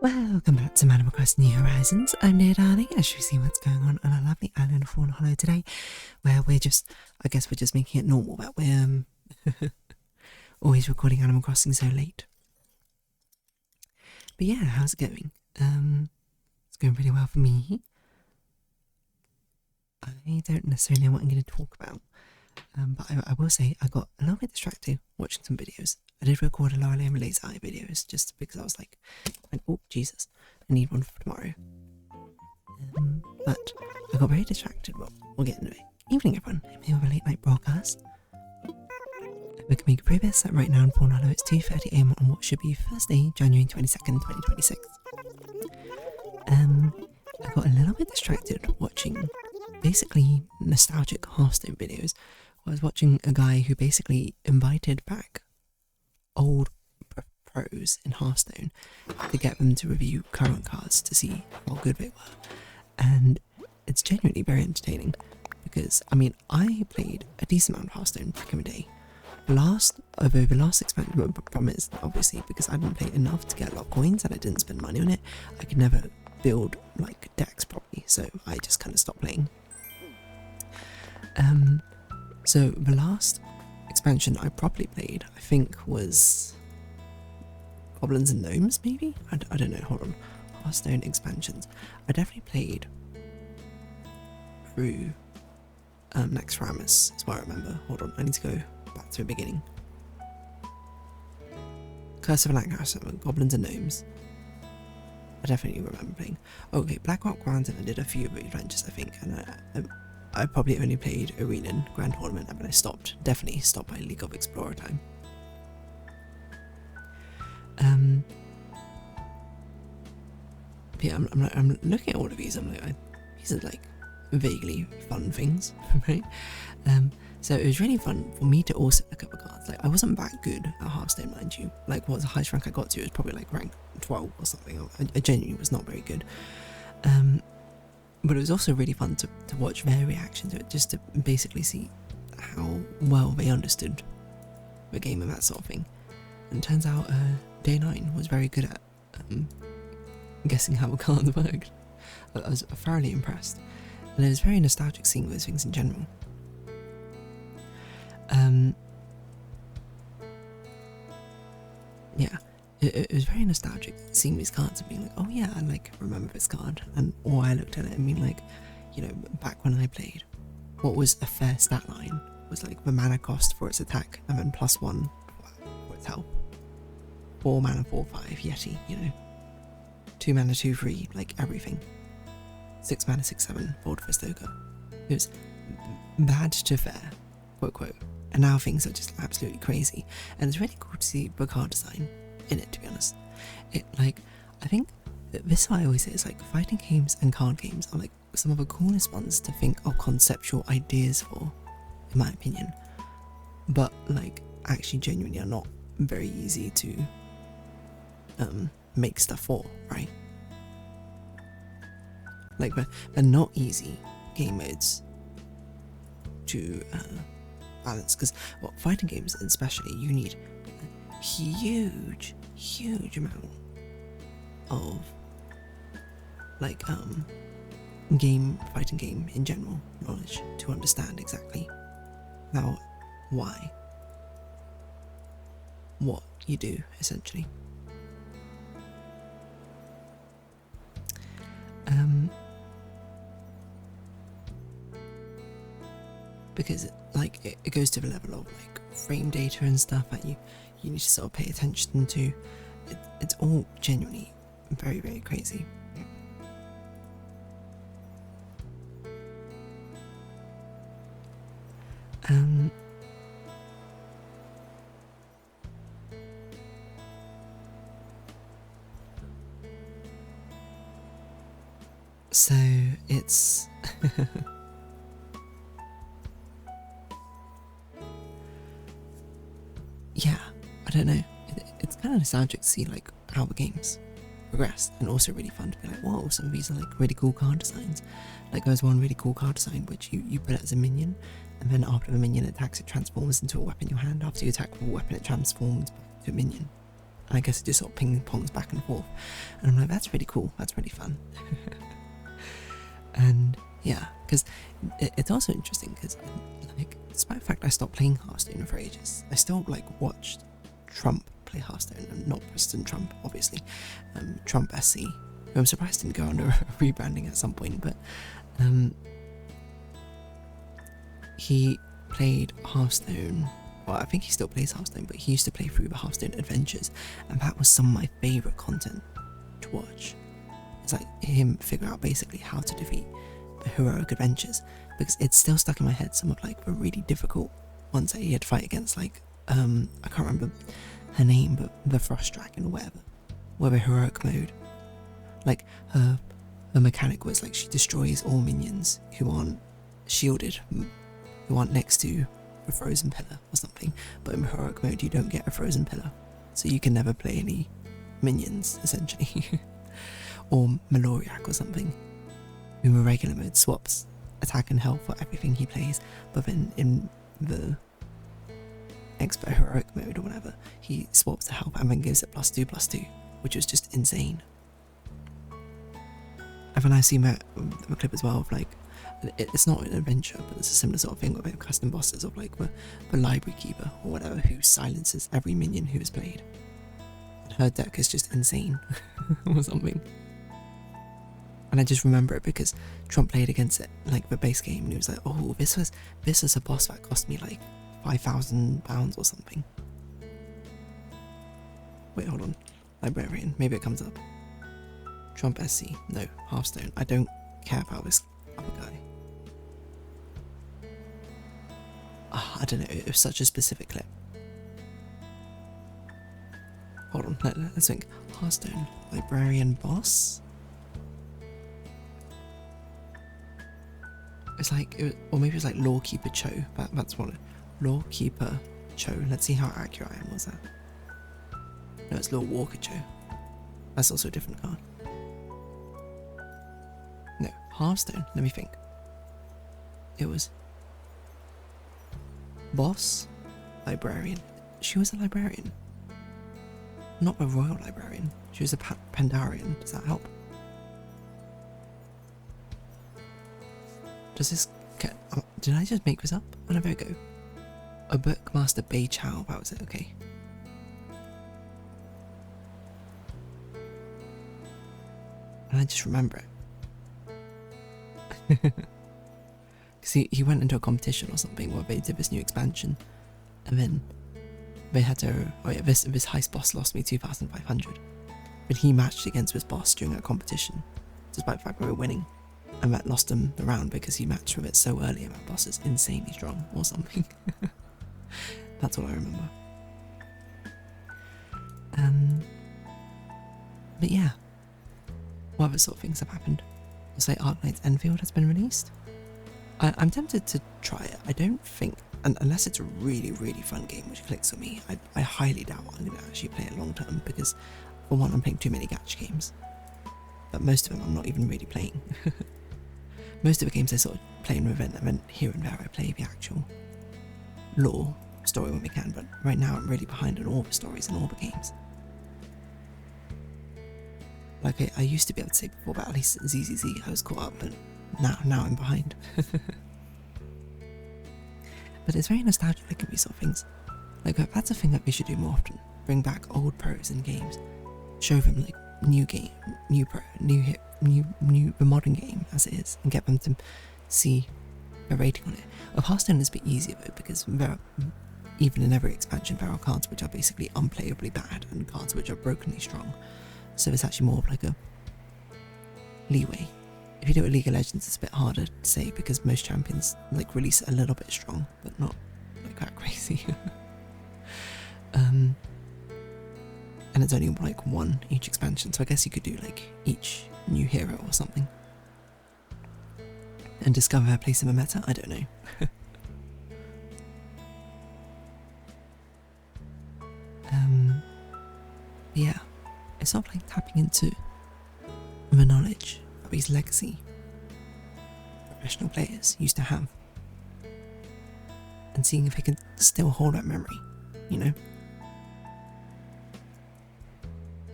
Welcome back to Animal Crossing New Horizons. I'm Dear Darling, as you see what's going on our lovely island of Fawnhallow today, where we're just making it normal that we're always recording Animal Crossing so late. But yeah, how's it going? It's going pretty well for me. I don't necessarily know what I'm going to talk about, but I will say I got a little bit distracted watching some videos. I did record a Lorelei and Relay's eye videos just because I was like, oh Jesus, I need one for tomorrow. But I got very distracted, but we'll get into it. Evening everyone, I'm here with a late night broadcast. We can make progress that right now in Fawnhallow it's 2:30 AM on what should be Thursday, January 22nd, 2026. I got a little bit distracted watching basically nostalgic Hearthstone videos. I was watching a guy who basically invited back old pros in Hearthstone to get them to review current cards to see how good they were, and it's genuinely very entertaining because I played a decent amount of Hearthstone back in the day. The last expansion, but the problem is obviously because I didn't play enough to get a lot of coins and I didn't spend money on it, I could never build like decks properly, so I just kind of stopped playing. So the last expansion I properly played, I think, was Goblins and Gnomes, maybe? I don't know, hold on. Hearthstone expansions. I definitely played through Naxxramas, is what I remember. Hold on, I need to go back to the beginning. Curse of Naxxramas, Goblins and Gnomes. I definitely remember playing. Okay, Blackrock Mountain, I did a few adventures, I think, and I probably only played Arena and Grand Tournament, but I definitely stopped by League of Explorer time. Yeah, I'm looking at all of these, I'm like, these are like vaguely fun things, right? So it was really fun for me to also look at the cards. Like, I wasn't that good at Hearthstone, mind you. Like, what the highest rank I got to was probably like rank 12 or something. I genuinely was not very good. But it was also really fun to watch their reaction to it, just to basically see how well they understood the game and that sort of thing. And it turns out Day 9 was very good at guessing how the cards worked. I was thoroughly impressed. And it was very nostalgic seeing those things in general. Yeah. It was very nostalgic seeing these cards and being like, oh yeah, I like remember this card, or I looked at it and being like, you know, back when I played, what was a fair stat line was like the mana cost for its attack and then +1 for its health. 4 mana 4/5 Yeti, you know, 2 mana 2/3, like everything. 6 mana 6/7 Bold Fist Ogre. It was bad to fair, quote quote, and now things are just absolutely crazy, and it's really cool to see the card design in it, to be honest. I think that this is what I always say, is like fighting games and card games are like some of the coolest ones to think of conceptual ideas for, in my opinion, but like actually genuinely are not very easy to make stuff for, right? Like they're not easy game modes to balance, because fighting games especially, you need huge amount of like fighting game in general knowledge to understand exactly how, why, what you do essentially. Because it goes to the level of like frame data and stuff that you need to sort of pay attention to. It's all genuinely very, very crazy. So it's yeah, I don't know. It's kind of nostalgic to see like how the games progressed, and also really fun to be like, whoa, some of these are like really cool card designs. Like there's one really cool card design which you put it as a minion, and then after the minion attacks, it transforms into a weapon in your hand. After you attack with a weapon, it transforms back to a minion. and I guess it just sort of ping pongs back and forth, and I'm like, that's really cool, that's really fun. And yeah, because it's also interesting because, like, despite the fact I stopped playing Hearthstone for ages, I still like watched Trump play Hearthstone, and not President Trump, obviously, Trump SC, who I'm surprised didn't go under rebranding at some point, but he played Hearthstone. Well, I think he still plays Hearthstone, but he used to play through the Hearthstone Adventures, and that was some of my favourite content to watch. It's like him figure out basically how to defeat the heroic adventures, because it's still stuck in my head some of like the really difficult ones that he had to fight against, like I can't remember her name, but the Frost Dragon or whatever, where the heroic mode, like her mechanic was like she destroys all minions who aren't shielded, who aren't next to a frozen pillar or something, but in heroic mode you don't get a frozen pillar, so you can never play any minions essentially. Or Maloriak or something, who in regular mode swaps attack and health for everything he plays, but then in the expert heroic mode or whatever, he swaps the health and then gives it +2/+2, which was just insane. And then I see the clip as well of like, it's not an adventure, but it's a similar sort of thing with custom bosses of like the library keeper or whatever, who silences every minion who is played. And her deck is just insane or something. And I just remember it because Trump played against it, like the base game, and he was like, oh, this was a boss that cost me like £5,000 or something. Wait, hold on. Librarian, maybe it comes up. Trump SC, no, Hearthstone. I don't care about this other guy. I don't know, it was such a specific clip. Hold on, let's think. Hearthstone, Librarian boss? It's like, or maybe it's like Lawkeeper Cho. That's what Lawkeeper Cho. Let's see how accurate I am. Was that? No, it's Lord Walker Cho. That's also a different card. No, Hearthstone. Let me think. It was boss, librarian. She was a librarian, not a royal librarian. She was a Pandarian. Does that help? Does this get... did I just make this up? Oh no, there we go. A Bookmaster Bei Chow, that was it, okay. And I just remember it. Because he went into a competition or something where they did this new expansion, and then they had to... oh yeah, this heist boss lost me 2,500. But he matched against this boss during a competition, despite the fact we were winning. And that lost him the round because he matched with it so early, and that boss is insanely strong or something. That's all I remember. But yeah, what other sort of things have happened? I'll say Arknights Enfield has been released. I'm tempted to try it. I don't think, unless it's a really, really fun game which clicks with me, I highly doubt I'm going to actually play it long term, because for one, I'm playing too many gacha games. But most of them I'm not even really playing. Most of the games I sort of play in event, and then here and there I play the actual lore story when we can, but right now I'm really behind on all the stories and all the games. Like I used to be able to say before, but at least ZZZ I was caught up, but now I'm behind. But it's very nostalgic looking at these sort of things. Like that's a thing that we should do more often. Bring back old pros in games. Show them like new game, new pro, the modern game as it is, and get them to see a rating on it. With Hearthstone it's a bit easier though, because there are, even in every expansion there are cards which are basically unplayably bad and cards which are brokenly strong. So it's actually more of like a leeway. If you do it with League of Legends it's a bit harder to say, because most champions like release it a little bit strong, but not like that crazy. And it's only like one each expansion, so I guess you could do like each new hero or something. And discover their place in the meta? I don't know. Yeah, it's sort of like tapping into the knowledge that these legacy professional players used to have, and seeing if they can still hold that memory, you know?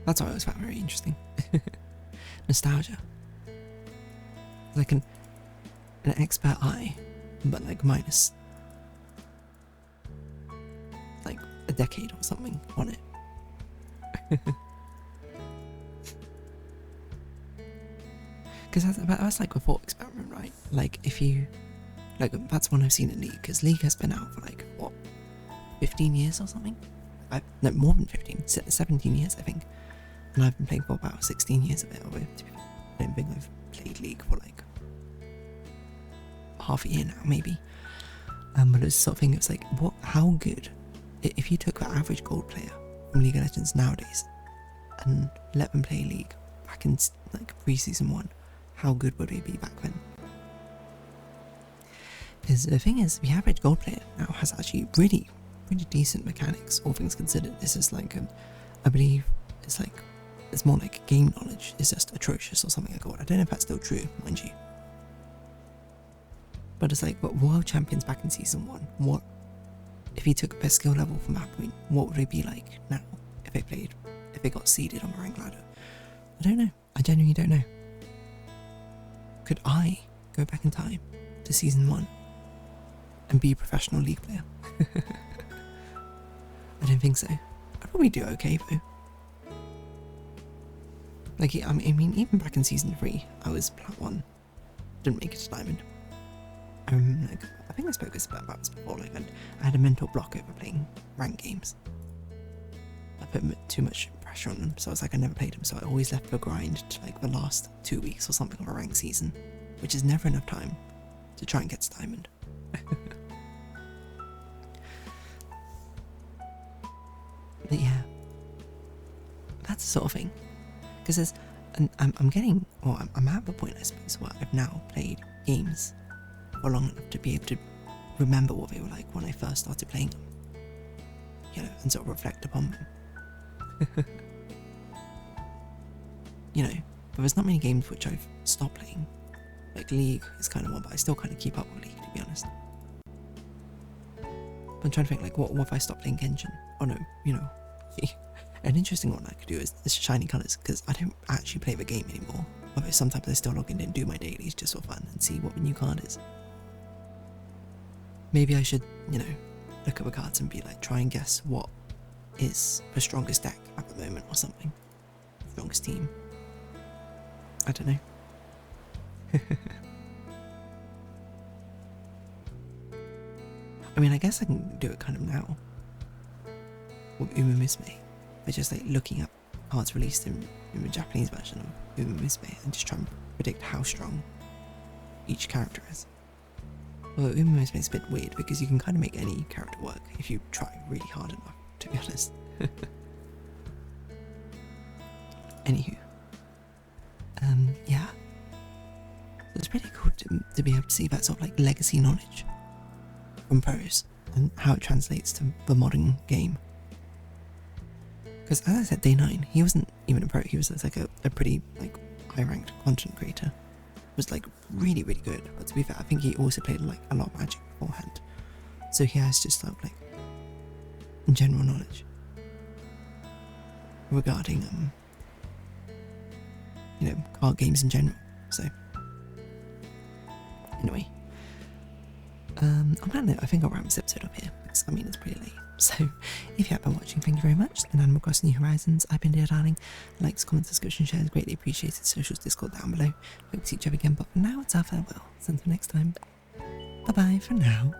That's what I always found very interesting. Nostalgia. Like an expert eye, but like minus like a decade or something on it. Because that's like a thought experiment, right? Like if you, like that's one I've seen in League, because League has been out for like, what, 15 years or something? No, more than 15, 17 years I think. And I've been playing for about 16 years of it, although I don't think I've played League for like half a year now, maybe. But it's sort of thing, it's like, how good, if you took the average gold player from League of Legends nowadays and let them play League back in like pre-season 1, how good would they be back then? Because the thing is, the average gold player now has actually really decent mechanics, all things considered. This is like, I believe it's like, it's more like game knowledge is just atrocious or something like that. I don't know if that's still true, mind you. But it's like, but world champions back in season 1, what, if he took their skill level from that point, what would they be like now if they got seeded on the rank ladder? I don't know. I genuinely don't know. Could I go back in time to season 1 and be a professional League player? I don't think so. I'd probably do okay though. Like, I mean, even back in season 3, I was plat 1, didn't make it to diamond. Like, I think I spoke about this before, like, I had a mental block over playing ranked games. I put too much pressure on them, so I was like, I never played them, so I always left the grind to like the last 2 weeks or something of a ranked season, which is never enough time to try and get to diamond. But yeah, that's the sort of thing. Because I'm getting, or I'm at the point, I suppose, where I've now played games for long enough to be able to remember what they were like when I first started playing them, you know, and sort of reflect upon them. You know, but there's not many games which I've stopped playing. Like League is kind of one, but I still kind of keep up with League, to be honest. But I'm trying to think, like, what if I stopped playing Genshin? Oh no, you know, an interesting one I could do is shiny colours, because I don't actually play the game anymore. Although sometimes I still log in and do my dailies just for fun and see what the new card is. Maybe I should, you know, look at the cards and be like, try and guess what is the strongest deck at the moment or something. Strongest team. I don't know. I mean, I guess I can do it kind of now with Uma Musume. By just like looking up cards released in the Japanese version of Uma Musume and just try and predict how strong each character is. Although Uma Musume is a bit weird because you can kind of make any character work if you try really hard enough, to be honest. Anywho. Yeah. So it's pretty cool to be able to see that sort of like legacy knowledge from pros and how it translates to the modern game. Because as I said, day 9, he wasn't even a pro, he was just like a pretty like high-ranked content creator. Was like really good, but to be fair, I think he also played like a lot of Magic beforehand, so he has just like general knowledge regarding you know, card games in general. So anyway, on that note, I think I'll wrap this episode up here, because I mean it's pretty late. So if you have been watching, thank you very much. It's been Animal Crossing New Horizons. I've been Dear Darling. Likes, comments, subscription, shares, greatly appreciated. Socials, Discord down below. Hope to see each other again, but for now it's our farewell. So until next time, bye bye for now.